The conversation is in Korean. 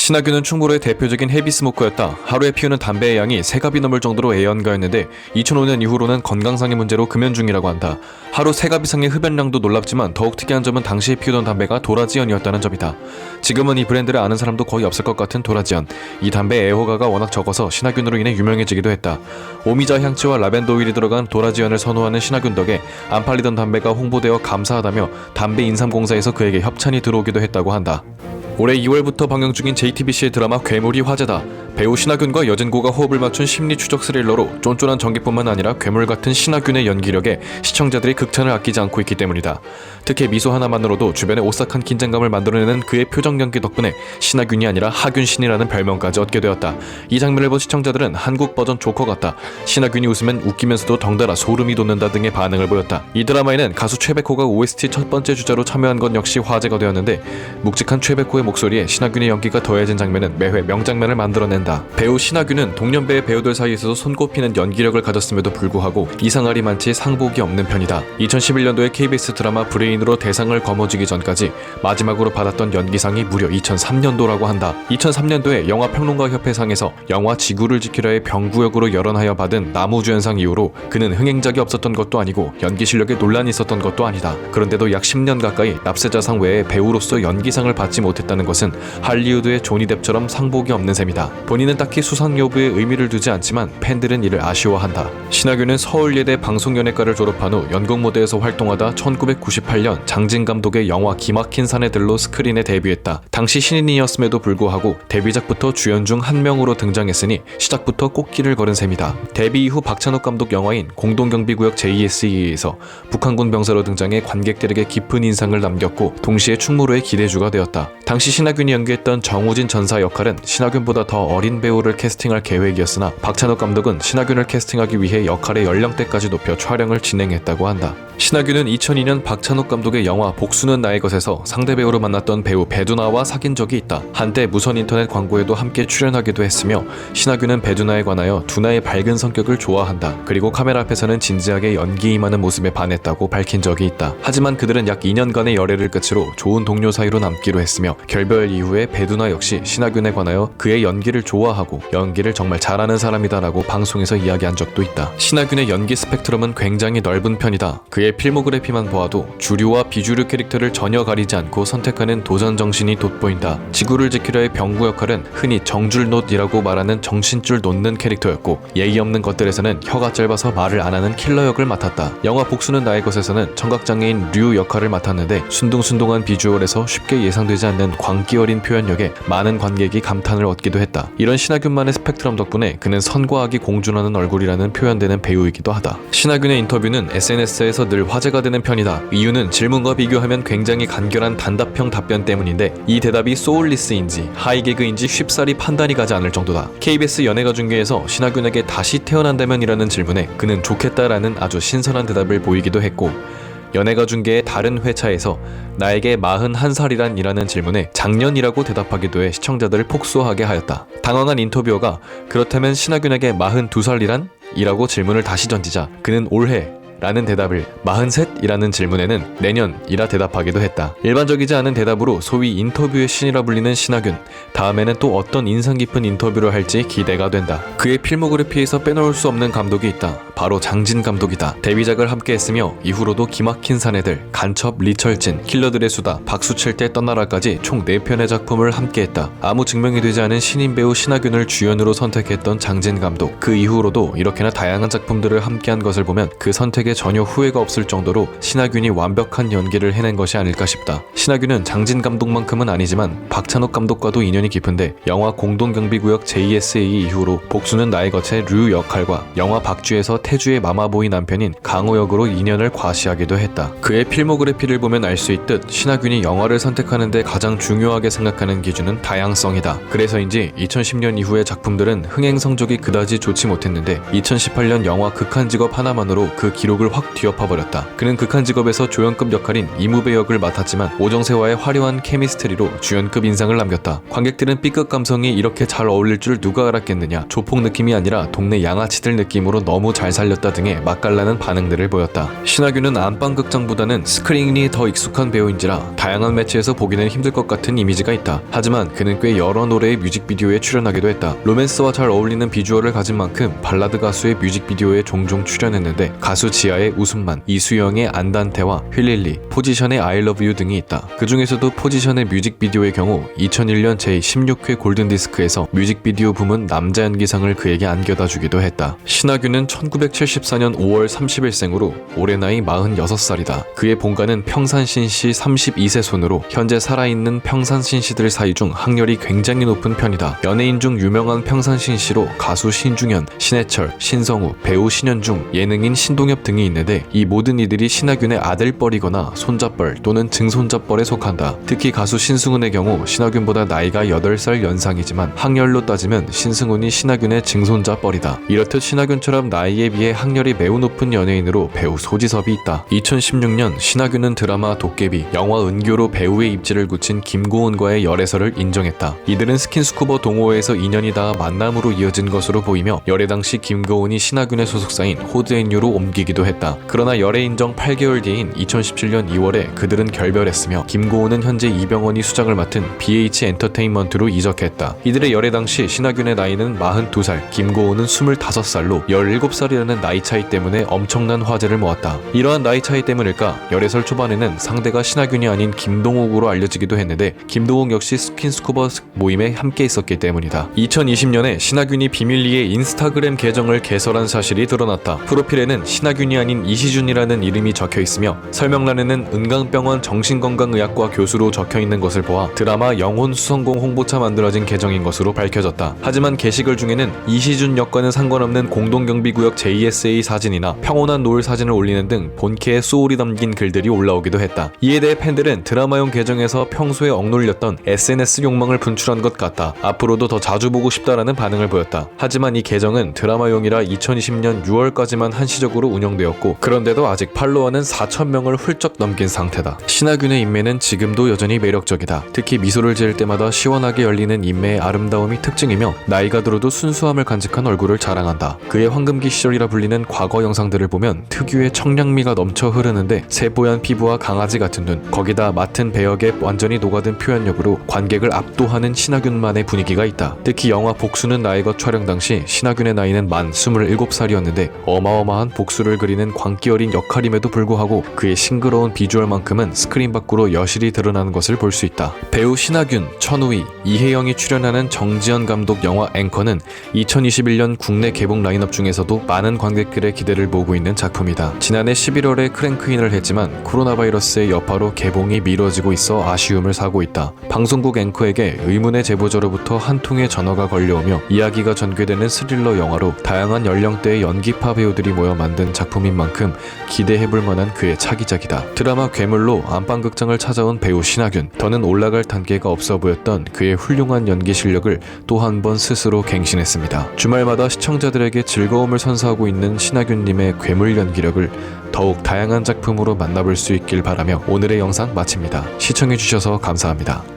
신하균은 충무로의 대표적인 헤비스모커였다. 하루에 피우는 담배의 양이 3갑이 넘을 정도로 애연가였는데 2005년 이후로는 건강상의 문제로 금연 중이라고 한다. 하루 3갑 이상의 흡연량도 놀랍지만 더욱 특이한 점은 당시에 피우던 담배가 도라지연이었다는 점이다. 지금은 이 브랜드를 아는 사람도 거의 없을 것 같은 도라지연. 이 담배의 애호가가 워낙 적어서 신하균으로 인해 유명해지기도 했다. 오미자 향취와 라벤더 오일이 들어간 도라지연을 선호하는 신하균 덕에 안 팔리던 담배가 홍보되어 감사하다며 담배 인삼공사에서 그에게 협찬이 들어오기도 했다고 한다. 올해 2월부터 방영 중인 JTBC의 드라마 괴물이 화제다. 배우 신하균과 여진고가 호흡을 맞춘 심리 추적 스릴러로 쫀쫀한 전개뿐만 아니라 괴물 같은 신하균의 연기력에 시청자들이 극찬을 아끼지 않고 있기 때문이다. 특히 미소 하나만으로도 주변에 오싹한 긴장감을 만들어내는 그의 표정 연기 덕분에 신하균이 아니라 하균신이라는 별명까지 얻게 되었다. 이 장면을 본 시청자들은 한국 버전 조커 같다. 신하균이 웃으면 웃기면서도 덩달아 소름이 돋는다 등의 반응을 보였다. 이 드라마에는 가수 최백호가 OST 첫 번째 주자로 참여한 것 역시 화제가 되었는데 묵직한 최백호의 목소리에 신하균의 연기가 더해진 장면은 매회 명장면을 만들어낸다. 배우 신하균은 동년배의 배우들 사이에서도 손꼽히는 연기력을 가졌음에도 불구하고 이상할이 많지 상복이 없는 편이다. 2011년도에 KBS 드라마 브레인으로 대상을 거머쥐기 전까지 마지막으로 받았던 연기상이 무려 2003년도라고 한다. 2003년도에 영화평론가협회상에서 영화 지구를 지키라의 병구역으로 열언하여 받은 나무주연상 이후로 그는 흥행작이 없었던 것도 아니고 연기 실력에 논란이 있었던 것도 아니다. 그런데도 약 10년 가까이 납세자상 외에 배우로서 연기상을 받지 못했다는 것은 할리우드의 조니 뎁처럼 상복이 없는 셈이다. 본인은 딱히 수상 여부에 의미를 두지 않지만 팬들은 이를 아쉬워한다. 신하균은 서울예대 방송연예과를 졸업한 후 연극 무대에서 활동하다 1998년 장진 감독의 영화 기막힌 사내들로 스크린에 데뷔했다. 당시 신인이었음에도 불구하고 데뷔작부터 주연 중 한 명으로 등장했으니 시작부터 꽃길을 걸은 셈이다. 데뷔 이후 박찬욱 감독 영화인 공동경비구역 JSE에서 북한군 병사로 등장해 관객들에게 깊은 인상을 남겼고 동시에 충무로의 기대주가 되었다. 당시 신하균이 연기했던 정우진 전사 역할은 신하균보다 더 어린 배우를 캐스팅할 계획이었으나 박찬욱 감독은 신하균을 캐스팅하기 위해 역할의 연령대까지 높여 촬영을 진행했다고 한다. 신하균은 2002년 박찬욱 감독의 영화 복수는 나의 것에서 상대 배우로 만났던 배우 배두나와 사귄 적이 있다. 한때 무선 인터넷 광고에도 함께 출연하기도 했으며 신하균은 배두나에 관하여 두나의 밝은 성격을 좋아한다. 그리고 카메라 앞에서는 진지하게 연기 임하는 모습에 반했다고 밝힌 적이 있다. 하지만 그들은 약 2년간의 열애를 끝으로 좋은 동료 사이로 남기로 했으며 결별 이후에 배두나 역시 신하균에 관하여 그의 연기를 좋아하고 연기를 정말 잘하는 사람이다라고 방송에서 이야기한 적도 있다. 신하균의 연기 스펙트럼은 굉장히 넓은 편이다. 그의 필모그래피만 보아도 주류와 비주류 캐릭터를 전혀 가리지 않고 선택하는 도전 정신이 돋보인다. 지구를 지키려의 병구 역할은 흔히 정줄노트이라고 말하는 정신줄 놓는 캐릭터였고 예의 없는 것들에서는 혀가 짧아서 말을 안 하는 킬러 역을 맡았다. 영화 복수는 나의 것에서는 청각장애인 류 역할을 맡았는데 순둥순둥한 비주얼에서 쉽게 예상되지 않는 광기 어린 표현력에 많은 관객이 감탄을 얻기도 했다. 이런 신하균만의 스펙트럼 덕분에 그는 선과 악이 공존하는 얼굴이라는 표현되는 배우이기도 하다. 신하균의 인터뷰는 SNS에서 늘 화제가 되는 편이다. 이유는 질문과 비교하면 굉장히 간결한 단답형 답변 때문인데 이 대답이 소울리스인지 하이개그인지 쉽사리 판단이 가지 않을 정도다. KBS 연예가 중계에서 신하균에게 다시 태어난다면이라는 질문에 그는 좋겠다라는 아주 신선한 대답을 보이기도 했고 연예가 중계의 다른 회차에서 나에게 41살이란 이라는 질문에 작년이라고 대답하기도 해 시청자들을 폭소하게 하였다. 당황한 인터뷰어가 그렇다면 신하균에게 42살이란? 이라고 질문을 다시 던지자 그는 올해 라는 대답을 43이라는 질문에는 내년이라 대답하기도 했다. 일반적이지 않은 대답으로 소위 인터뷰의 신이라 불리는 신하균. 다음에는 또 어떤 인상 깊은 인터뷰를 할지 기대가 된다. 그의 필모그래피에서 빼놓을 수 없는 감독이 있다. 바로 장진 감독이다. 데뷔작을 함께 했으며 이후로도 기막힌 사내들, 간첩 리철진, 킬러들의 수다, 박수 칠 때 떠나라까지 총 4편의 작품을 함께했다. 아무 증명이 되지 않은 신인 배우 신하균을 주연으로 선택했던 장진 감독. 그 이후로도 이렇게나 다양한 작품들을 함께한 것을 보면 그 선택에 전혀 후회가 없을 정도로 신하균이 완벽한 연기를 해낸 것이 아닐까 싶다. 신하균은 장진 감독만큼은 아니지만 박찬욱 감독과도 인연이 깊은데 영화 공동경비구역 JSA 이후로 복수는 나의 것의 류 역할과 영화 박쥐에서 태주의 마마보이 남편인 강호 역으로 인연을 과시하기도 했다. 그의 필모그래피를 보면 알 수 있듯 신하균이 영화를 선택하는데 가장 중요하게 생각하는 기준은 다양성이다. 그래서인지 2010년 이후의 작품들은 흥행 성적이 그다지 좋지 못했는데 2018년 영화 극한직업 하나만으로 그 기록 기록을 확 뒤엎어버렸다. 그는 극한 직업에서 조연급 역할인 이무배 역을 맡았지만 오정세와의 화려한 케미스트리로 주연급 인상을 남겼다. 관객들은 B급 감성이 이렇게 잘 어울릴 줄 누가 알았겠느냐, 조폭 느낌이 아니라 동네 양아치들 느낌으로 너무 잘 살렸다 등의 맛깔나는 반응들을 보였다. 신하균은 안방극장보다는 스크린이 더 익숙한 배우인지라 다양한 매체에서 보기는 힘들 것 같은 이미지가 있다. 하지만 그는 꽤 여러 노래의 뮤직비디오에 출연하기도 했다. 로맨스와 잘 어울리는 비주얼을 가진 만큼 발라드 가수의 뮤직비디오에 종종 출연했는데 가수 지아의 웃음만, 이수영의 안단테와 휠릴리, 포지션의 I Love You 등이 있다. 그 중에서도 포지션의 뮤직비디오의 경우 2001년 제16회 골든디스크에서 뮤직비디오 부문 남자 연기상을 그에게 안겨다 주기도 했다. 신하균은 1974년 5월 30일생으로 올해 나이 46살이다. 그의 본가는 평산신시 32세 손으로 현재 살아있는 평산신시들 사이 중 학렬이 굉장히 높은 편이다. 연예인 중 유명한 평산신시로 가수 신중현, 신해철, 신성우, 배우 신현중, 예능인 신동엽 등이 있는데 이 모든 이들이 신하균의 아들뻘이거나 손자뻘 또는 증손자뻘에 속한다. 특히 가수 신승훈의 경우 신하균보다 나이가 8살 연상이지만 학렬로 따지면 신승훈이 신하균의 증손자뻘이다. 이렇듯 신하균처럼 나이에 비해 학렬이 매우 높은 연예인으로 배우 소지섭이 있다. 2016년 신하균은 드라마 도깨비, 영화 은교로 배우의 입지를 굳힌 김고은과의 열애설을 인정했다. 이들은 스킨스쿠버 동호회에서 인연이 닿아 만남으로 이어진 것으로 보이며 열애 당시 김고은이 신하균의 소속사인 호드앤유로 옮기기도 했다. 그러나 열애 인정 8개월 뒤인 2017년 2월에 그들은 결별했으며 김고은은 현재 이병헌이 수장을 맡은 BH 엔터테인먼트로 이적했다. 이들의 열애 당시 신하균의 나이는 42살, 김고은은 25살로 17살이라는 나이 차이 때문에 엄청난 화제를 모았다. 이러한 나이 차이 때문일까 열애설 초반에는 상대가 신하균이 아닌 김동욱으로 알려지기도 했는데 김동욱 역시 스킨스쿠버 모임에 함께 있었기 때문이다. 2020년에 신하균이 비밀리에 인스타그램 계정을 개설한 사실이 드러났다. 프로필에는 신하균이 아닌 이시준이라는 이름이 적혀있으며 설명란에는 은강병원 정신건강의학과 교수로 적혀있는 것을 보아 드라마 영혼 수성공 홍보차 만들어진 계정인 것으로 밝혀졌다. 하지만 게시글 중에는 이시준 역과는 상관없는 공동경비구역 JSA 사진이나 평온한 노을 사진을 올리는 등 본캐의 소울이 담긴 글들이 올라오기도 했다. 이에 대해 팬들은 드라마용 계정에서 평소에 억눌렸던 SNS 욕망을 분출한 것 같다. 앞으로도 더 자주 보고 싶다라는 반응을 보였다. 하지만 이 계정은 드라마용이라 2020년 6월까지만 한시적으로 운영되었고 그런데도 아직 팔로워는 4,000명을 훌쩍 넘긴 상태다. 신하균의 인매는 지금도 여전히 매력적이다. 특히 미소를 지을 때마다 시원하게 열리는 인매의 아름다움이 특징이며 나이가 들어도 순수함을 간직한 얼굴을 자랑한다. 그의 황금기 시절이라 불리는 과거 영상들을 보면 특유의 청량미가 넘쳐 흐르는데 세뽀얀 피부와 강아지 같은 눈, 거기다 맡은 배역에 완전히 녹아든 표현력으로 관객을 압도하는 신하균만의 분위기가 있다. 특히 영화 복수는 나의 것 촬영 당시 신하균의 나이는 만 27살이었는데 어마어마한 복수를 그리는 광기 어린 역할임에도 불구하고 그의 싱그러운 비주얼만큼은 스크린 밖으로 여실히 드러나는 것을 볼 수 있다. 배우 신하균, 천우희, 이혜영이 출연하는 정지연 감독 영화 앵커는 2021년 국내 개봉 라인업 중에서도 많은 관객들의 기대를 모으고 있는 작품이다. 지난해 11월에 크랭크인을 했지만 코로나 바이러스의 여파로 개봉이 미뤄지고 있어 아쉬움을 사고 있다. 방송국 앵커에게 의문의 제보자로부터 한 통의 전화가 걸려오며 이야기가 전개되는 스릴러 영화로 다양한 연령대의 연기파 배우들이 모여 만든 작품인 만큼 기대해볼 만한 그의 차기작이다. 드라마 괴물로 안방극장을 찾아온 배우 신하균, 더는 올라갈 단계가 없어 보였던 그의 훌륭한 연기 실력을 또 한 번 스스로 갱신했습니다. 주말마다 시청자들에게 즐거움을 선사하고 있는 신하균님의 괴물 연기력을 더욱 다양한 작품으로 만나볼 수 있길 바라며 오늘의 영상 마칩니다. 시청해주셔서 감사합니다.